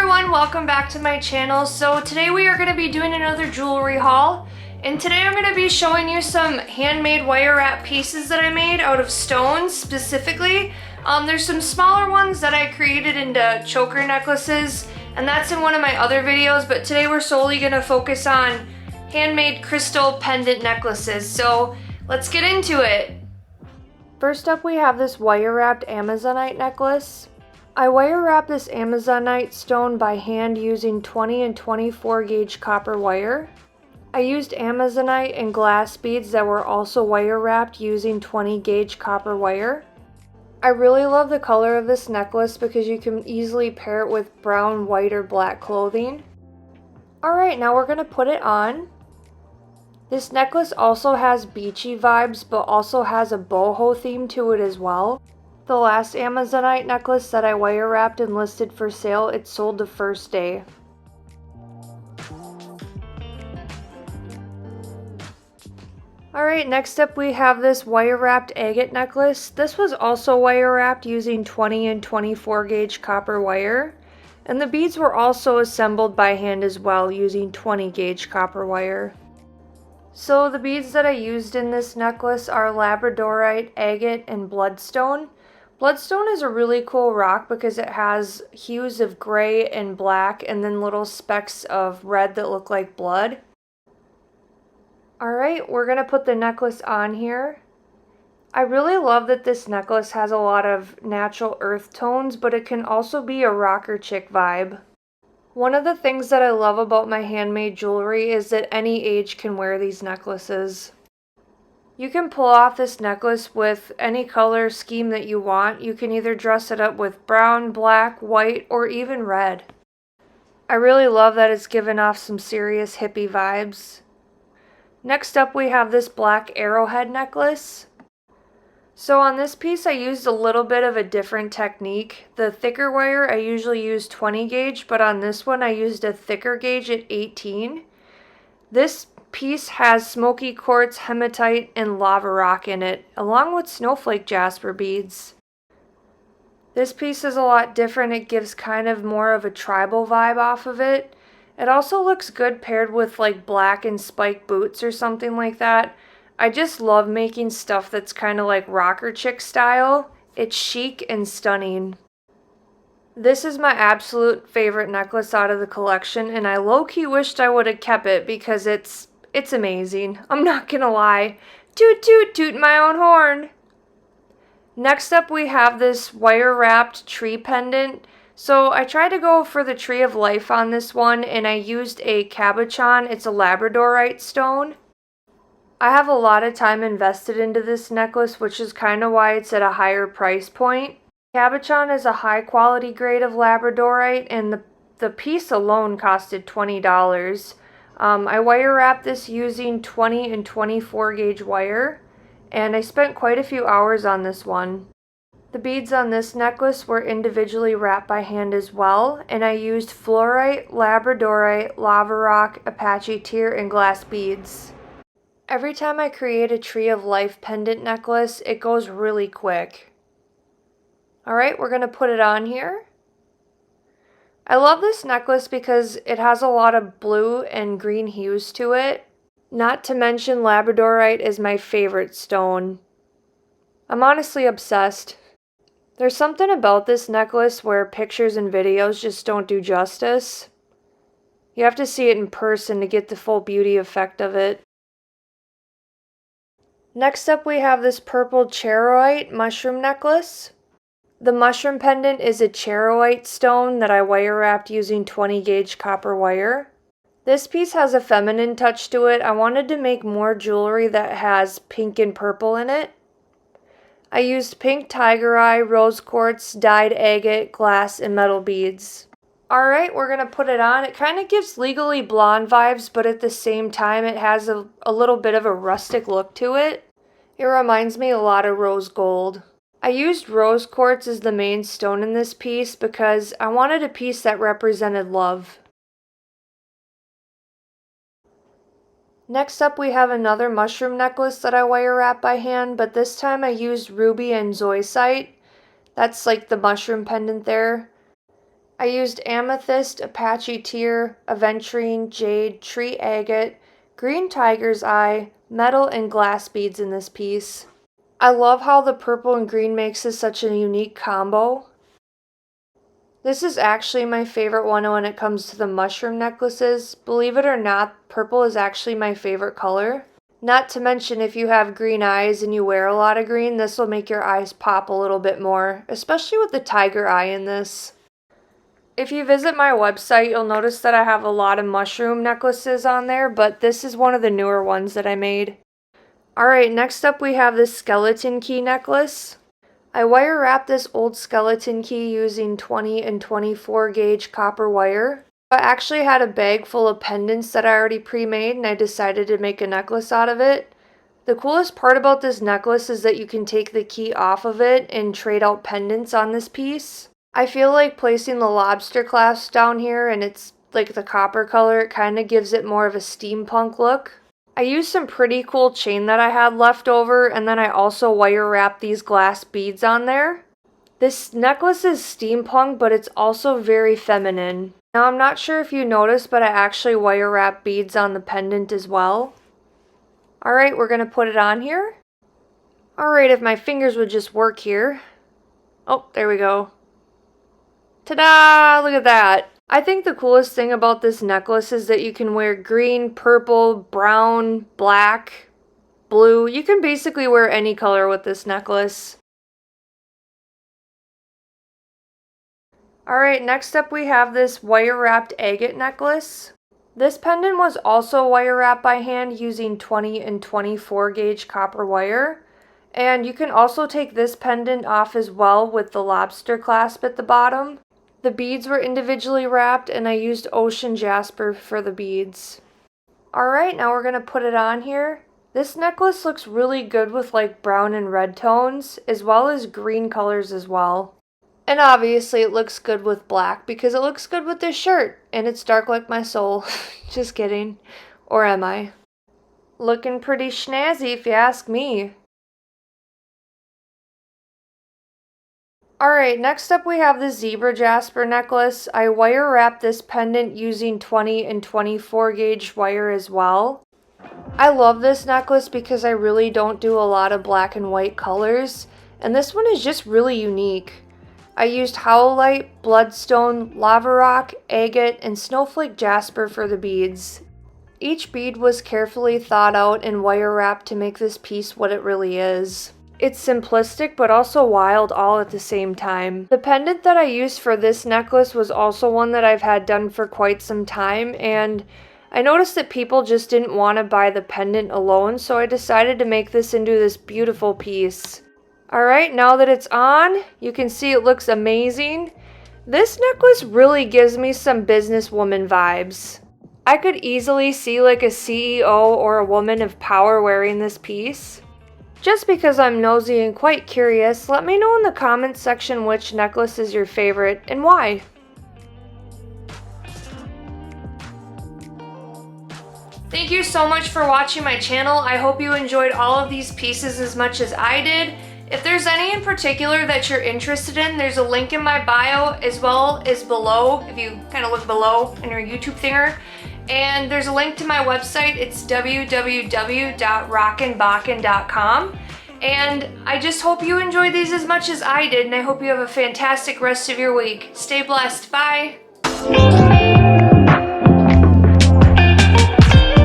everyone, welcome back to my channel. So today we are going to be doing another jewelry haul, and today I'm going to be showing you some handmade wire wrap pieces that I made out of stones specifically. There's some smaller ones that I created into choker necklaces, and that's in one of my other videos, but today we're solely going to focus on handmade crystal pendant necklaces. So let's get into it. First up, we have this wire wrapped Amazonite necklace. I wire wrap this Amazonite stone by hand using 20 and 24 gauge copper wire. I used Amazonite and glass beads that were also wire wrapped using 20 gauge copper wire. I really love the color of this necklace because you can easily pair it with brown, white, or black clothing. Alright, now we're going to put it on. This necklace also has beachy vibes, but also has a boho theme to it as well. The last Amazonite necklace that I wire wrapped and listed for sale, it sold the first day. Alright, next up we have this wire wrapped agate necklace. This was also wire wrapped using 20 and 24 gauge copper wire. And the beads were also assembled by hand as well using 20 gauge copper wire. So the beads that I used in this necklace are labradorite, agate, and bloodstone. Bloodstone is a really cool rock because it has hues of gray and black and then little specks of red that look like blood. Alright, we're going to put the necklace on here. I really love that this necklace has a lot of natural earth tones, but it can also be a rocker chick vibe. One of the things that I love about my handmade jewelry is that any age can wear these necklaces. You can pull off this necklace with any color scheme that you want. You can either dress it up with brown, black, white, or even red. I really love that it's given off some serious hippie vibes. Next up we have this black arrowhead necklace. So on this piece I used a little bit of a different technique. The thicker wire I usually use 20 gauge, but on this one I used a thicker gauge at 18. This piece has smoky quartz, hematite, and lava rock in it, along with snowflake jasper beads. This piece is a lot different. It gives kind of more of a tribal vibe off of it. It also looks good paired with like black and spiked boots or something like that. I just love making stuff that's kind of like rocker chick style. It's chic and stunning. This is my absolute favorite necklace out of the collection, and I low-key wished I would have kept it because it's amazing. I'm not gonna lie. Toot toot toot my own horn. Next up we have this wire wrapped tree pendant. So I tried to go for the tree of life on this one, and I used a cabochon. It's a labradorite stone. I have a lot of time invested into this necklace, which is kind of why it's at a higher price point. Cabochon is a high quality grade of labradorite, and the piece alone costed $20. I wire wrapped this using 20 and 24 gauge wire, and I spent quite a few hours on this one. The beads on this necklace were individually wrapped by hand as well, and I used fluorite, labradorite, lava rock, Apache tear, and glass beads. Every time I create a tree of life pendant necklace, it goes really quick. Alright, we're going to put it on here. I love this necklace because it has a lot of blue and green hues to it. Not to mention labradorite is my favorite stone. I'm honestly obsessed. There's something about this necklace where pictures and videos just don't do justice. You have to see it in person to get the full beauty effect of it. Next up we have this purple charoite mushroom necklace. The mushroom pendant is a charoite stone that I wire wrapped using 20 gauge copper wire. This piece has a feminine touch to it. I wanted to make more jewelry that has pink and purple in it. I used pink tiger eye, rose quartz, dyed agate, glass, and metal beads. Alright, we're going to put it on. It kind of gives Legally Blonde vibes, but at the same time it has a little bit of a rustic look to it. It reminds me a lot of rose gold. I used rose quartz as the main stone in this piece because I wanted a piece that represented love. Next up we have another mushroom necklace that I wire wrap by hand, but this time I used ruby and zoisite. That's like the mushroom pendant there. I used amethyst, Apache tear, aventurine, jade, tree agate, green tiger's eye, metal, and glass beads in this piece. I love how the purple and green makes this such a unique combo. This is actually my favorite one when it comes to the mushroom necklaces. Believe it or not, purple is actually my favorite color. Not to mention, if you have green eyes and you wear a lot of green, this will make your eyes pop a little bit more, especially with the tiger eye in this. If you visit my website, you'll notice that I have a lot of mushroom necklaces on there, but this is one of the newer ones that I made. Alright, next up we have this skeleton key necklace. I wire wrapped this old skeleton key using 20 and 24 gauge copper wire. I actually had a bag full of pendants that I already pre-made and I decided to make a necklace out of it. The coolest part about this necklace is that you can take the key off of it and trade out pendants on this piece. I feel like placing the lobster clasp down here and it's like the copper color, it kind of gives it more of a steampunk look. I used some pretty cool chain that I had left over, and then I also wire wrapped these glass beads on there. This necklace is steampunk, but it's also very feminine. Now I'm not sure if you noticed, but I actually wire wrapped beads on the pendant as well. Alright, we're going to put it on here. Alright, if my fingers would just work here. Oh, there we go. Ta-da! Look at that! I think the coolest thing about this necklace is that you can wear green, purple, brown, black, blue. You can basically wear any color with this necklace. Alright, next up we have this wire wrapped agate necklace. This pendant was also wire wrapped by hand using 20 and 24 gauge copper wire. And you can also take this pendant off as well with the lobster clasp at the bottom. The beads were individually wrapped and I used ocean jasper for the beads. Alright, now we're going to put it on here. This necklace looks really good with like brown and red tones, as well as green colors as well. And obviously it looks good with black because it looks good with this shirt. And it's dark like my soul. Just kidding. Or am I? Looking pretty snazzy if you ask me. Alright, next up we have the zebra jasper necklace. I wire wrapped this pendant using 20 and 24 gauge wire as well. I love this necklace because I really don't do a lot of black and white colors, and this one is just really unique. I used howlite, bloodstone, lava rock, agate, and snowflake jasper for the beads. Each bead was carefully thought out and wire wrapped to make this piece what it really is. It's simplistic but also wild all at the same time. The pendant that I used for this necklace was also one that I've had done for quite some time, and I noticed that people just didn't want to buy the pendant alone, so I decided to make this into this beautiful piece. Alright, now that it's on, you can see it looks amazing. This necklace really gives me some businesswoman vibes. I could easily see like a CEO or a woman of power wearing this piece. Just because I'm nosy and quite curious, let me know in the comments section which necklace is your favorite and why. Thank you so much for watching my channel. I hope you enjoyed all of these pieces as much as I did. If there's any in particular that you're interested in, there's a link in my bio as well as below, if you kind of look below in your YouTube thinger. And there's a link to my website. It's www.rockinbakken.com. And I just hope you enjoyed these as much as I did, and I hope you have a fantastic rest of your week. Stay blessed. Bye!